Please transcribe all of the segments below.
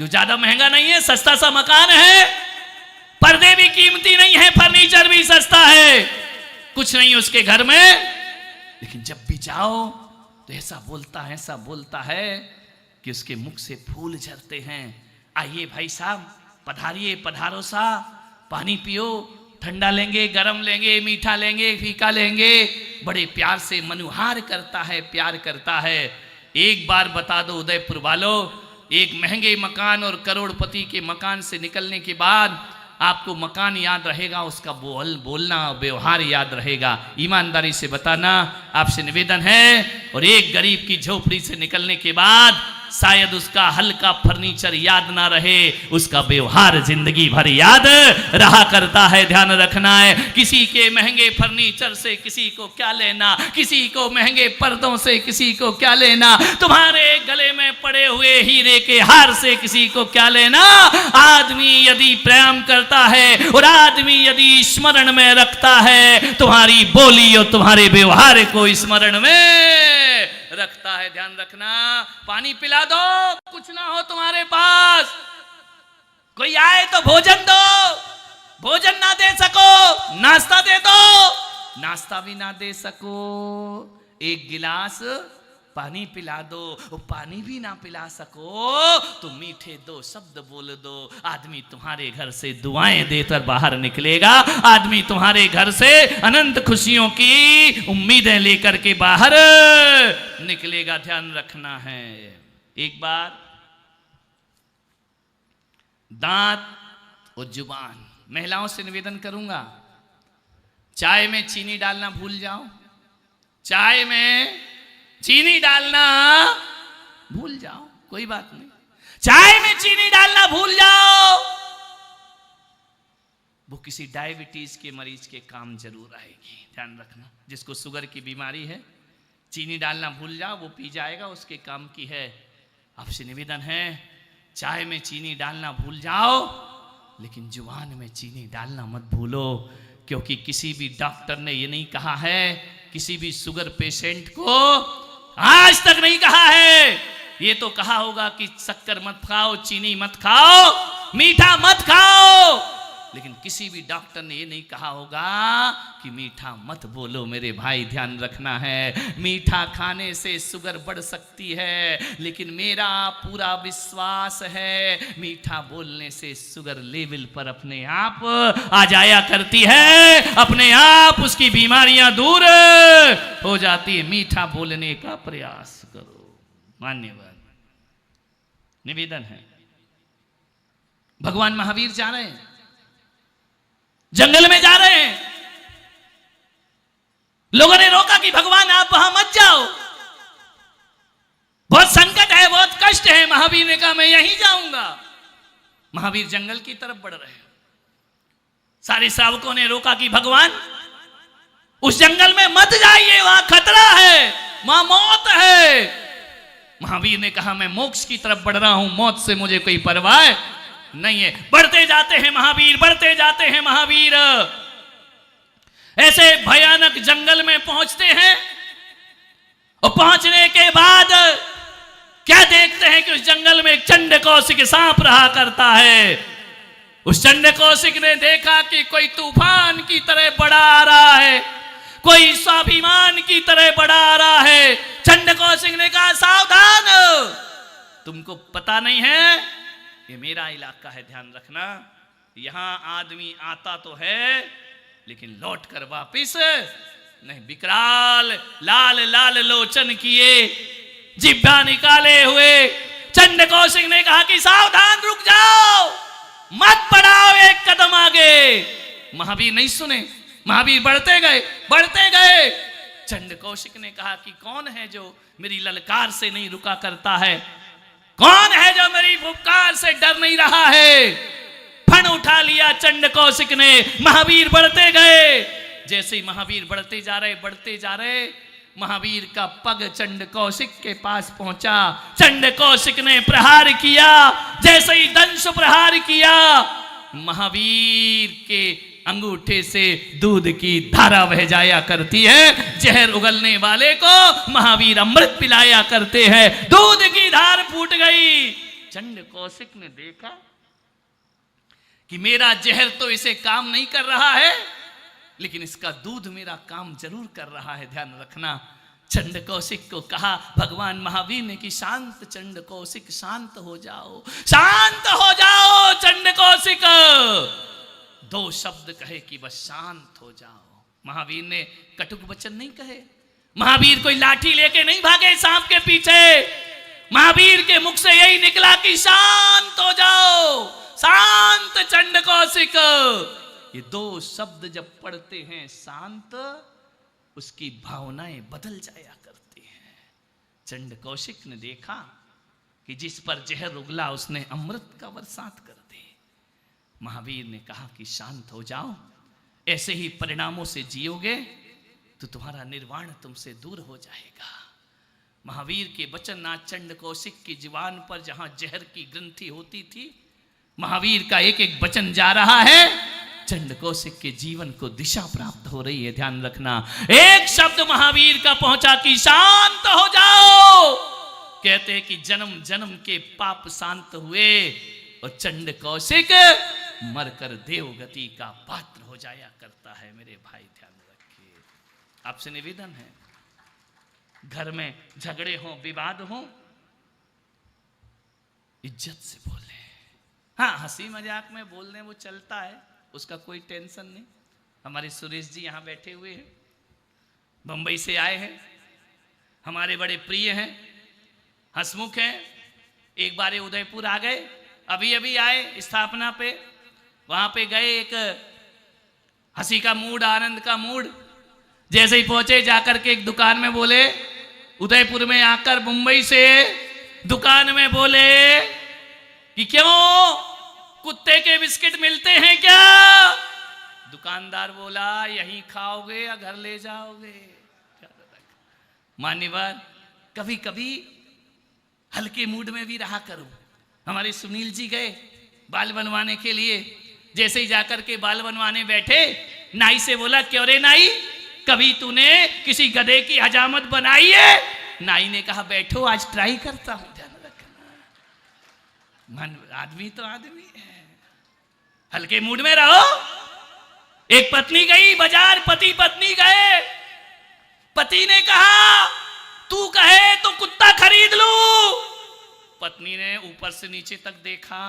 जो ज्यादा महंगा नहीं है, सस्ता सा मकान है, पर्दे भी कीमती नहीं है, फर्नीचर भी सस्ता है, कुछ नहीं उसके घर में, लेकिन जब भी जाओ तो ऐसा बोलता है कि उसके मुख से फूल झरते हैं। आइए भाई साहब, पधारिए, पधारो सा, पानी पियो, ठंडा लेंगे, गरम लेंगे, मीठा लेंगे, फीका लेंगे, बड़े प्यार से मनुहार करता है, प्यार करता है। एक बार बता दो उदयपुर वालों, एक महंगे मकान और करोड़पति के मकान से निकलने के बाद आपको मकान याद रहेगा, उसका बोलना व्यवहार याद रहेगा। ईमानदारी से बताना आपसे निवेदन है। और एक गरीब की झोपड़ी से निकलने के बाद शायद उसका हल्का फर्नीचर याद ना रहे, उसका व्यवहार जिंदगी भर याद रहा करता है। ध्यान रखना है, किसी के महंगे फर्नीचर से किसी को क्या लेना, किसी को महंगे पर्दों से किसी को क्या लेना, तुम्हारे गले में पड़े हुए हीरे के हार से किसी को क्या लेना। आदमी यदि प्रेम करता है और आदमी यदि स्मरण में रखता है, तुम्हारी बोली और तुम्हारे व्यवहार को स्मरण में रखता है। ध्यान रखना। पानी पिला दो, कुछ ना हो तुम्हारे पास, कोई आए तो भोजन दो, भोजन ना दे सको नाश्ता दे दो, नाश्ता भी ना दे सको एक गिलास पानी पिला दो, वो पानी भी ना पिला सको तो मीठे दो शब्द बोल दो। आदमी तुम्हारे घर से दुआएं देकर बाहर निकलेगा, आदमी तुम्हारे घर से अनंत खुशियों की उम्मीदें लेकर के बाहर निकलेगा। ध्यान रखना है। एक बार दांत और जुबान, महिलाओं से निवेदन करूंगा, चाय में चीनी डालना भूल जाओ, चाय में चीनी डालना भूल जाओ, कोई बात नहीं, चाय में चीनी डालना भूल जाओ, वो किसी डायबिटीज के मरीज के काम जरूर आएगी। ध्यान रखना, जिसको शुगर की बीमारी है, चीनी डालना भूल जाओ, वो पी जाएगा, उसके काम की है। आपसे निवेदन है, चाय में चीनी डालना भूल जाओ, लेकिन जुबान में चीनी डालना मत भूलो, क्योंकि किसी भी डॉक्टर ने ये नहीं कहा है, किसी भी शुगर पेशेंट को आज तक नहीं कहा है। ये तो कहा होगा कि शक्कर मत खाओ, चीनी मत खाओ, मीठा मत खाओ, लेकिन किसी भी डॉक्टर ने ये नहीं कहा होगा कि मीठा मत बोलो। मेरे भाई ध्यान रखना है, मीठा खाने से शुगर बढ़ सकती है, लेकिन मेरा पूरा विश्वास है मीठा बोलने से शुगर लेवल पर अपने आप आ जाया करती है, अपने आप उसकी बीमारियां दूर हो जाती है। मीठा बोलने का प्रयास करो। मान्यवर निवेदन है। भगवान महावीर जा रहे हैं, जंगल में जा रहे हैं, लोगों ने रोका कि भगवान आप वहां मत जाओ, बहुत संकट है, बहुत कष्ट है। महावीर ने कहा मैं यहीं जाऊंगा। महावीर जंगल की तरफ बढ़ रहे हैं, सारे श्रावकों ने रोका कि भगवान उस जंगल में मत जाइए, वहां खतरा है, वहां मौत है। महावीर ने कहा मैं मोक्ष की तरफ बढ़ रहा हूं, मौत से मुझे कोई परवाह नहीं है। बढ़ते जाते हैं महावीर, बढ़ते जाते हैं महावीर, ऐसे भयानक जंगल में पहुंचते हैं और पहुंचने के बाद क्या देखते हैं कि उस जंगल में एक चंड कौशिक सांप रहा करता है। उस चंड कौशिक ने देखा कि कोई तूफान की तरह बड़ा आ रहा है, कोई स्वाभिमान की तरह बड़ा आ रहा है। चंड कौशिक ने कहा सावधान, तुमको पता नहीं है ये मेरा इलाका है, ध्यान रखना। यहां आदमी आता तो है लेकिन लौट कर वापिस नहीं। विकराल लाल लाल लोचन किए, जिब्बा निकाले हुए चंड कौशिक ने कहा कि सावधान, रुक जाओ, मत बढ़ाओ एक कदम आगे। महावीर नहीं सुने, महावीर बढ़ते गए, बढ़ते गए। चंड कौशिक ने कहा कि कौन है जो मेरी ललकार से नहीं रुका करता है, कौन है जो मेरी फुफकार से डर नहीं रहा है। फण उठा लिया चंड कौशिक ने। महावीर बढ़ते गए, जैसे ही महावीर बढ़ते जा रहे, बढ़ते जा रहे, महावीर का पग चंड कौशिक के पास पहुंचा। चंड कौशिक ने प्रहार किया, जैसे ही दंश प्रहार किया, महावीर के अंगूठे से दूध की धारा बह जाया करती है। जहर उगलने वाले को महावीर अमृत पिलाया करते हैं। दूध की धार फूट गई, चंड कौशिक ने देखा कि मेरा जहर तो इसे काम नहीं कर रहा है, लेकिन इसका दूध मेरा काम जरूर कर रहा है, ध्यान रखना। चंड कौशिक को कहा भगवान महावीर ने कि शांत चंड कौशिक, शांत हो जाओ, शांत हो जाओ चंड कौशिक। दो शब्द कहे कि बस शांत हो जाओ। महावीर ने कटुक वचन नहीं कहे, महावीर कोई लाठी लेके नहीं भागे सांप के पीछे। महावीर के मुख से यही निकला कि शांत हो जाओ, शांत चंड कौशिक। ये दो शब्द जब पढ़ते हैं शांत, उसकी भावनाएं बदल जाया करती हैं। चंड कौशिक ने देखा कि जिस पर जहर उगला उसने अमृत का बरसात कर दी। महावीर ने कहा कि शांत हो जाओ, ऐसे ही परिणामों से जियोगे तो तुम्हारा निर्वाण तुमसे दूर हो जाएगा। महावीर के वचन आज चंड कौशिक की जुबान पर जहां जहर की ग्रंथि होती थी, महावीर का एक एक वचन जा रहा है, चंड कौशिक के जीवन को दिशा प्राप्त हो रही है, ध्यान रखना। एक शब्द महावीर का पहुंचा कि शांत हो जाओ। कहते हैं कि जन्म जन्म के पाप शांत हुए और चंड कौशिक मरकर देवगति का पात्र हो जाया करता है। मेरे भाई ध्यान रखिए, आपसे निवेदन है, घर में झगड़े हो, विवाद हो, इज्जत से बोले। हाँ, हंसी मजाक में बोलने वो चलता है, उसका कोई टेंशन नहीं। हमारे सुरेश जी यहाँ बैठे हुए हैं, बंबई से आए हैं, हमारे बड़े प्रिय हैं, हंसमुख हैं। एक बार उदयपुर आ गए, अभी अभी आए स्थापना पे, वहां पे गए, एक हंसी का मूड, आनंद का मूड। जैसे ही पहुंचे जाकर के एक दुकान में बोले, उदयपुर में आकर मुंबई से दुकान में बोले कि क्यों कुत्ते के बिस्किट मिलते हैं क्या? दुकानदार बोला यहीं खाओगे या घर ले जाओगे? मान्यवर, कभी कभी हल्के मूड में भी रहा करो। हमारे सुनील जी गए बाल बनवाने के लिए, जैसे ही जाकर के बाल बनवाने बैठे, नाई से बोला क्यों रे नाई, कभी तूने किसी गधे की हजामत बनाई है? नाई ने कहा बैठो आज ट्राई करता हूं। ध्यान रखना, मन आदमी तो आदमी है, हल्के मूड में रहो। एक पत्नी गई बाजार, पति पत्नी गए, पति ने कहा तू कहे तो कुत्ता खरीद लूं। पत्नी ने ऊपर से नीचे तक देखा।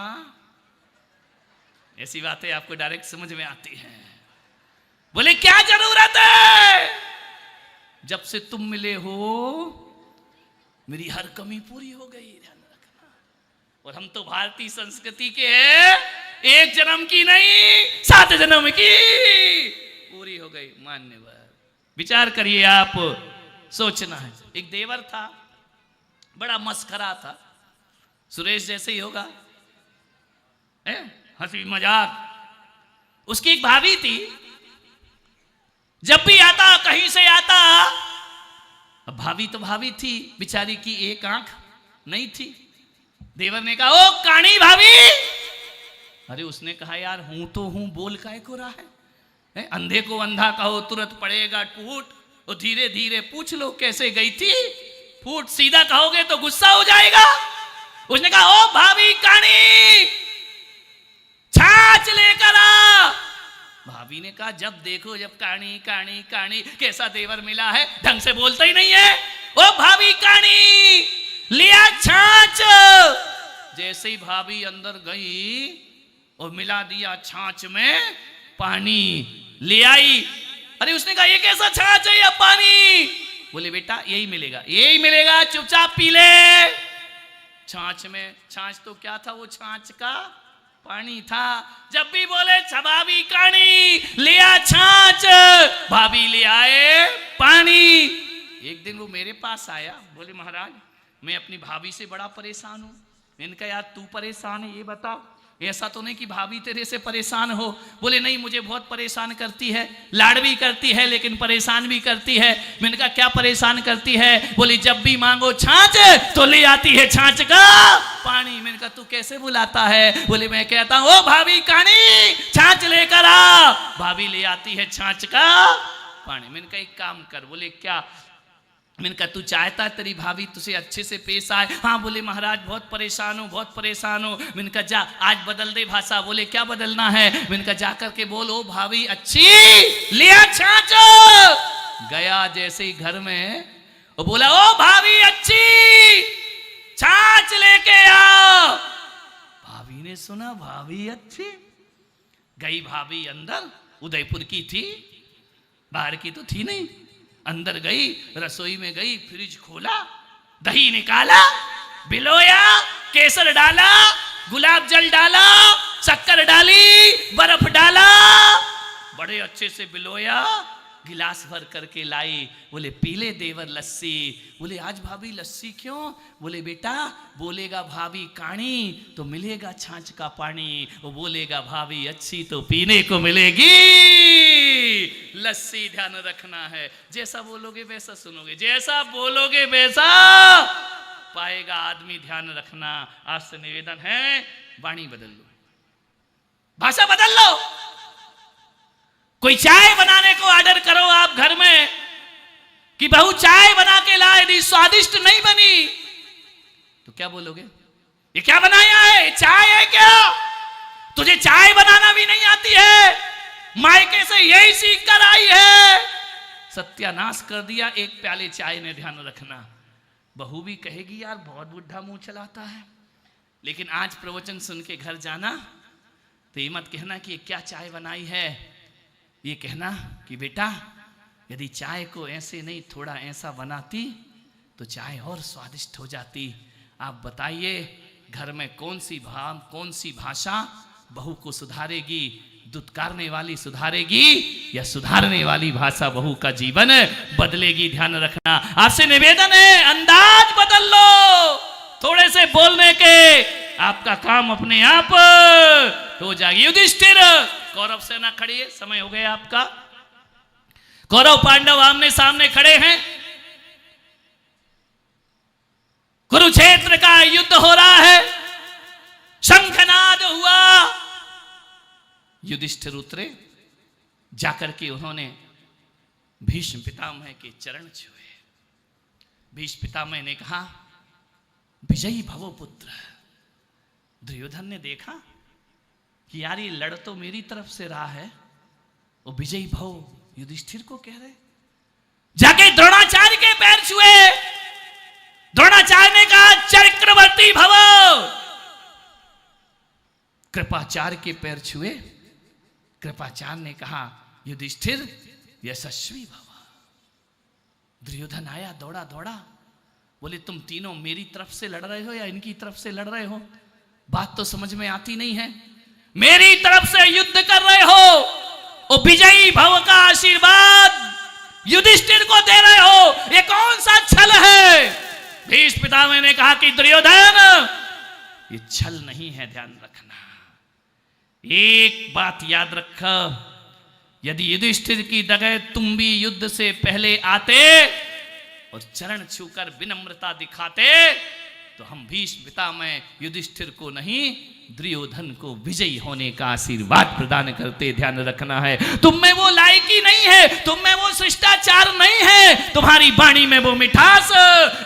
ऐसी बातें आपको डायरेक्ट समझ में आती हैं। बोले क्या जरूरत है, जब से तुम मिले हो मेरी हर कमी पूरी हो गई। ध्यान रखना, और हम तो भारतीय संस्कृति के हैं, एक जन्म की नहीं 7 जन्म की पूरी हो गई। मान्यवर, विचार करिए आप, सोचना है। एक देवर था, बड़ा मस्खरा था, सुरेश जैसे ही होगा, हंसी मजाक। उसकी एक भाभी थी, जब भी आता कहीं से आता, अब भाभी तो भाभी थी, बेचारी की एक आंख नहीं थी। देवर ने कहा ओ काणी भाभी। अरे उसने कहा यार हूं तो हूं, बोल काहे को रहा है? अंधे को अंधा कहो तुरंत पड़ेगा टूट, और धीरे धीरे पूछ लो कैसे गई थी फूट, सीधा कहोगे तो गुस्सा हो जाएगा। उसने कहा ओ भाभी काणी, छाछ लेकर आ। भाभी ने कहा जब देखो जब काणी काणी काणी, कैसा देवर मिला है, ढंग से बोलता ही नहीं है। ओ भाभी काणी, लिया छाछ। जैसे ही भाभी अंदर गई और मिला दिया छाछ में पानी, ले आई। अरे उसने कहा ये कैसा छाछ है या पानी? बोले बेटा यही मिलेगा, यही मिलेगा, चुपचाप पी ले। छाछ में, छाछ तो क्या था, वो छाछ का पानी था। जब भी बोले भाभी काणी, लिया छाछ, भाभी ले आए पानी। एक दिन वो मेरे पास आया, बोले महाराज मैं अपनी भाभी से बड़ा परेशान हूं। मैंने कहा यार तू परेशान है ये बता, ऐसा तो नहीं कि भाभी तेरे से परेशान हो। बोले नहीं मुझे बहुत परेशान करती है, लाड भी करती है लेकिन परेशान भी करती है। मैंने कहा क्या परेशान करती है? बोली जब भी मांगो छाछ तो ले आती है छाछ का पानी। मैंने कहा तू कैसे बुलाता है? बोले मैं कहता हूं ओ भाभी काणी छाछ लेकर आ, भाभी ले आती है छाछ का पानी। मैंने कहा एक काम कर। बोले क्या? मैंने कहा तू चाहता है तेरी भाभी तुझे अच्छे से पेश आए? हाँ। बोले महाराज बहुत परेशान हूँ, बहुत परेशान हूँ। मैंने कहा जा आज बदल दे भाषा। बोले क्या बदलना है? मैंने कहा जा करके बोल ओ भाभी अच्छी लिया छाछ। गया जैसे ही घर में वो बोला ओ भाभी अच्छी छाछ लेके आओ। भाभी ने सुना भाभी अच्छी। गई भाभी अंदर, उदयपुर की थी, बाहर की तो थी नहीं। अंदर गई, रसोई में गई, फ्रिज खोला, दही निकाला, बिलोया, केसर डाला, गुलाब जल डाला, शक्कर डाली, बर्फ डाला, बड़े अच्छे से बिलोया, गिलास भर करके लाई। बोले पीले देवर लस्सी। बोले आज भाभी लस्सी क्यों? बोले बेटा बोलेगा भाभी काणी तो मिलेगा छाछ का पानी, वो बोलेगा भाभी अच्छी तो पीने को मिलेगी लस्सी। ध्यान रखना है, जैसा बोलोगे वैसा सुनोगे, जैसा बोलोगे वैसा पाएगा आदमी। ध्यान रखना। आज से निवेदन है वाणी बदल लो, भाषा बदल लो। कोई चाय बनाने को ऑर्डर करो आप घर में कि बहू चाय बना के लाए, यदि स्वादिष्ट नहीं बनी तो क्या बोलोगे? ये क्या बनाया है? चाय है क्या? तुझे चाय बनाना भी नहीं आती है, मायके से यही सीख कर आई है। सत्यानाश कर दिया एक प्याले चाय ने। ध्यान रखना। बहू भी कहेगी यार बहुत बुढ़ा मुंह चलाता है, लेकिन आज प्रवचन सुन के घर जाना तो ये मत कहना कि ये क्या चाय बनाई है, ये कहना कि बेटा यदि चाय को ऐसे नहीं थोड़ा ऐसा बनाती तो चाय और स्वादिष्ट हो जाती। आप बताइए घर में कौन सी भाषा बहू को सुधारेगी? दुत्कारने वाली सुधारेगी या सुधारने वाली भाषा बहू का जीवन बदलेगी? ध्यान रखना। आपसे निवेदन है अंदाज बदल लो, थोड़े से बोलने के आपका काम अपने आप हो जाएगी। युधिष्ठिर कौरव सेना खड़ी है, समय हो गया आपका। कौरव पांडव आमने सामने खड़े हैं, कुरुक्षेत्र का युद्ध हो रहा है, शंखनाद हुआ। युधिष्ठिर उतरे, जाकर के उन्होंने भीष्म पितामह के चरण छुए। भीष्म पितामह ने कहा विजयी भवो पुत्र। दुर्योधन ने देखा कि यार ये लड़ तो मेरी तरफ से रहा है, वो विजयी भव युधिष्ठिर को कह रहे। जाके द्रोणाचार्य के पैर छुए। द्रोणाचार्य ने कहा चक्रवर्ती भव। कृपाचार्य के पैर छुए। कृपाचार्य ने कहा युधिष्ठिर यशस्वी भव। दुर्योधन आया दौड़ा दौड़ा, बोले तुम तीनों मेरी तरफ से लड़ रहे हो या इनकी तरफ से लड़ रहे हो? बात तो समझ में आती नहीं है। मेरी तरफ से युद्ध कर रहे हो, और विजयी भव का आशीर्वाद युधिष्ठिर को दे रहे हो, ये कौन सा छल है? भीष्म पितामह ने कहा कि दुर्योधन ये छल नहीं है, ध्यान रखना। एक बात याद रख, यदि युधिष्ठिर की जगह तुम भी युद्ध से पहले आते और चरण छूकर विनम्रता दिखाते तो हम भीष्म पितामह युधिष्ठिर को नहीं दुर्योधन को विजयी होने का आशीर्वाद प्रदान करते। ध्यान रखना है, तुम में वो लायकी नहीं है, तुम में वो शिष्टाचार नहीं है, तुम्हारी वाणी में वो मिठास,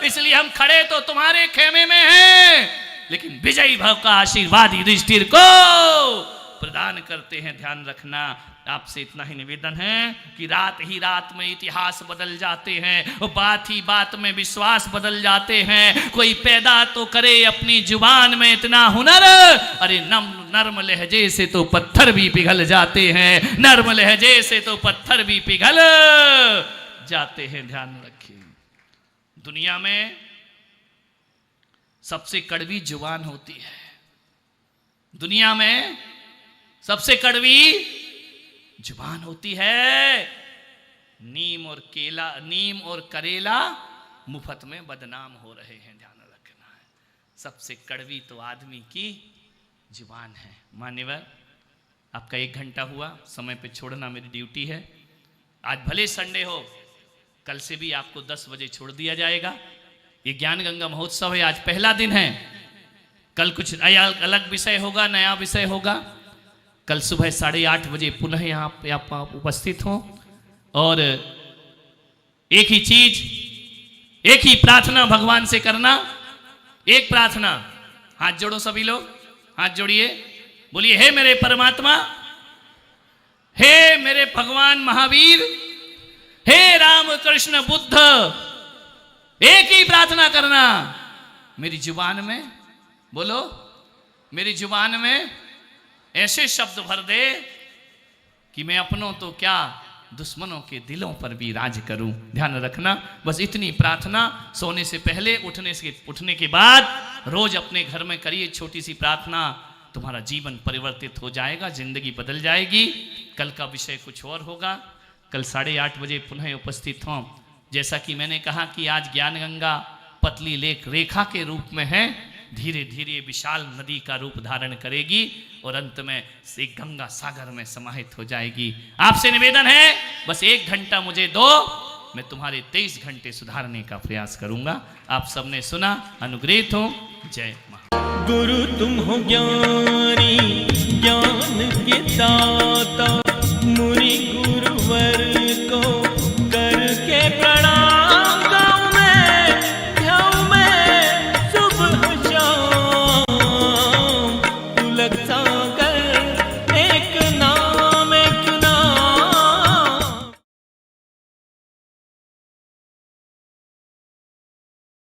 इसलिए हम खड़े तो तुम्हारे खेमे में हैं, लेकिन विजयी भव का आशीर्वाद युधिष्ठिर को प्रदान करते हैं। ध्यान रखना। आपसे इतना ही निवेदन है कि रात ही रात में इतिहास बदल जाते हैं, और बात ही बात में विश्वास बदल जाते हैं। कोई पैदा तो करे अपनी जुबान में इतना हुनर, अरे नर्म लहजे से तो पत्थर भी पिघल जाते हैं, नर्म लहजे से तो पत्थर भी पिघल जाते हैं। ध्यान रखिए, दुनिया में सबसे कड़वी जुबान होती है। दुनिया में सबसे कड़वी जुबान होती है। नीम और करेला मुफ्त में बदनाम हो रहे हैं, ध्यान रखना है। सबसे कड़वी तो आदमी की जुबान है। मान्यवर, आपका 1 घंटा हुआ, समय पे छोड़ना मेरी ड्यूटी है। आज भले संडे हो, कल से भी आपको 10 बजे छोड़ दिया जाएगा। ये ज्ञान गंगा महोत्सव है, आज पहला दिन है। कल कुछ अलग विषय होगा, नया विषय होगा। कल सुबह 8:30 बजे पुनः यहाँ पे आप उपस्थित हों। और एक ही चीज, एक ही प्रार्थना भगवान से करना, एक प्रार्थना। हाथ जोड़ो सभी लोग, हाथ जोड़िए, बोलिए हे मेरे परमात्मा, हे मेरे भगवान महावीर, हे राम कृष्ण बुद्ध। एक ही प्रार्थना करना, मेरी जुबान में बोलो, मेरी जुबान में ऐसे शब्द भर दे कि मैं अपनों तो क्या दुश्मनों के दिलों पर भी राज करूं। ध्यान रखना, बस इतनी प्रार्थना सोने से पहले, उठने के बाद रोज अपने घर में करिए छोटी सी प्रार्थना। तुम्हारा जीवन परिवर्तित हो जाएगा, जिंदगी बदल जाएगी। कल का विषय कुछ और होगा, कल 8:30 बजे पुनः उपस्थित हों। जैसा कि मैंने कहा कि आज ज्ञान गंगा पतली लेख रेखा के रूप में है, धीरे धीरे विशाल नदी का रूप धारण करेगी और अंत में एक गंगा सागर में समाहित हो जाएगी। आपसे निवेदन है, बस 1 घंटा मुझे दो, मैं तुम्हारे 23 घंटे सुधारने का प्रयास करूंगा। आप सबने सुना, अनुग्रहित हो। जय मां। गुरु तुम हो ज्ञानी, ज्ञान के दाता।